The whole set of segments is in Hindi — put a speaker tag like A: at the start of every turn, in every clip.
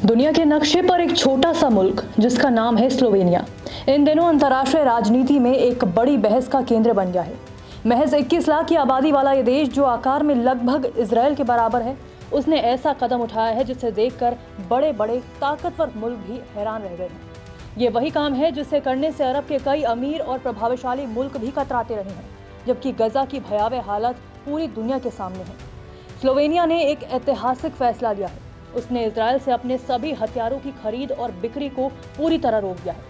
A: दुनिया के नक्शे पर एक छोटा सा मुल्क जिसका नाम है स्लोवेनिया इन दिनों अंतर्राष्ट्रीय राजनीति में एक बड़ी बहस का केंद्र बन गया है। महज 21 लाख की आबादी वाला ये देश जो आकार में लगभग इजराइल के बराबर है, उसने ऐसा कदम उठाया है जिसे देखकर बड़े बड़े ताकतवर मुल्क भी हैरान रह गए हैं। ये वही काम है जिसे करने से अरब के कई अमीर और प्रभावशाली मुल्क भी कतराते रहे हैं, जबकि गजा की भयावह हालत पूरी दुनिया के सामने है। स्लोवेनिया ने एक ऐतिहासिक फैसला लिया है। उसने इजराइल से अपने सभी हथियारों की खरीद और बिक्री को पूरी तरह रोक दिया है।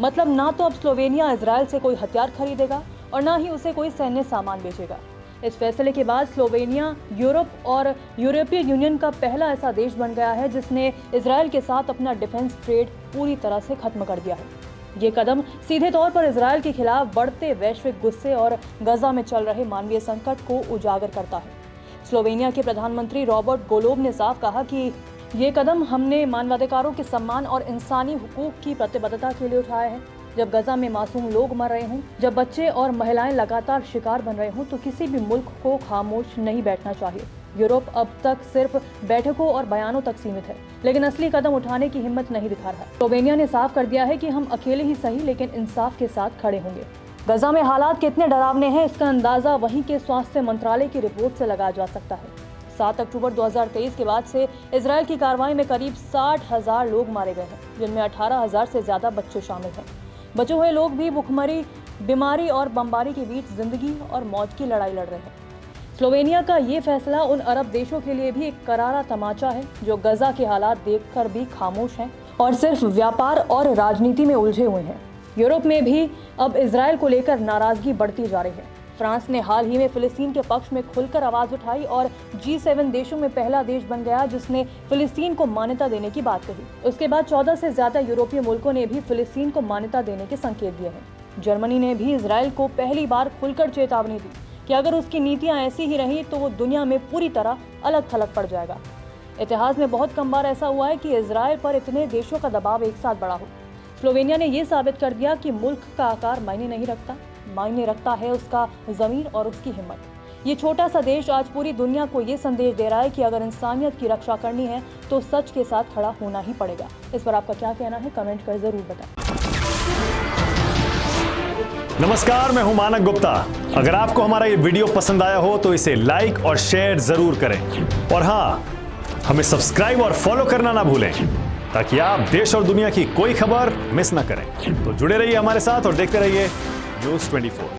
A: मतलब ना तो अब स्लोवेनिया इजराइल से कोई हथियार खरीदेगा और ना ही उसे कोई सैन्य सामान बेचेगा। इस फैसले के बाद स्लोवेनिया यूरोप और यूरोपीय यूनियन का पहला ऐसा देश बन गया है जिसने इजराइल के साथ अपना डिफेंस ट्रेड पूरी तरह से खत्म कर दिया है। ये कदम सीधे तौर पर इजराइल के खिलाफ बढ़ते वैश्विक गुस्से और गजा में चल रहे मानवीय संकट को उजागर करता है। स्लोवेनिया के प्रधानमंत्री रॉबर्ट गोलोब ने साफ कहा कि ये कदम हमने मानवाधिकारों के सम्मान और इंसानी हुकूक की प्रतिबद्धता के लिए उठाया है। जब गजा में मासूम लोग मर रहे हों, जब बच्चे और महिलाएं लगातार शिकार बन रहे हों, तो किसी भी मुल्क को खामोश नहीं बैठना चाहिए। यूरोप अब तक सिर्फ बैठकों और बयानों तक सीमित है, लेकिन असली कदम उठाने की हिम्मत नहीं दिखा रहा। स्लोवेनिया ने साफ कर दिया है कि हम अकेले ही सही लेकिन इंसाफ के साथ खड़े होंगे। गजा में हालात कितने डरावने हैं, इसका अंदाजा वहीं के स्वास्थ्य मंत्रालय की रिपोर्ट से लगाया जा सकता है। 7 अक्टूबर 2023 के बाद से इजराइल की कार्रवाई में करीब 60,000 लोग मारे गए हैं, जिनमें 18,000 से ज्यादा बच्चे शामिल हैं। बचे हुए लोग भी भुखमरी, बीमारी और बमबारी के बीच जिंदगी और मौत की लड़ाई लड़ रहे हैं। स्लोवेनिया का ये फैसला उन अरब देशों के लिए भी एक करारा तमाचा है जो गजा के हालात देखकर भी खामोश हैं और सिर्फ व्यापार और राजनीति में उलझे हुए हैं। यूरोप में भी अब इजराइल को लेकर नाराजगी बढ़ती जा रही है। फ्रांस ने हाल ही में फिलिस्तीन के पक्ष में खुलकर आवाज उठाई और G7 देशों में पहला देश बन गया जिसने फिलिस्तीन को मान्यता देने की बात कही। उसके बाद 14 से ज्यादा यूरोपीय मुल्कों ने भी फिलिस्तीन को मान्यता देने के संकेत दिए हैं। जर्मनी ने भी इजराइल को पहली बार खुलकर चेतावनी दी कि अगर उसकी नीतियां ऐसी ही रही तो वो दुनिया में पूरी तरह अलग थलग पड़ जाएगा। इतिहास में बहुत कम बार ऐसा हुआ है कि इजराइल पर इतने देशों का दबाव एक साथ बढ़ा हो। स्लोवेनिया ने यह साबित कर दिया कि मुल्क का आकार मायने नहीं रखता, मायने रखता है उसका ज़मीर और उसकी हिम्मत। ये छोटा सा देश आज पूरी दुनिया को ये संदेश दे रहा है कि अगर इंसानियत की रक्षा करनी है तो सच के साथ खड़ा होना ही पड़ेगा। इस पर आपका क्या कहना है, कमेंट कर जरूर बताएं।
B: नमस्कार, मैं हूं मानक गुप्ता। अगर आपको हमारा ये वीडियो पसंद आया हो तो इसे लाइक और शेयर जरूर करें और हाँ, हमें सब्सक्राइब और फॉलो करना ना भूलें ताकि आप देश और दुनिया की कोई खबर मिस ना करें। तो जुड़े रहिए हमारे साथ और देखते रहिए न्यूज़ 24।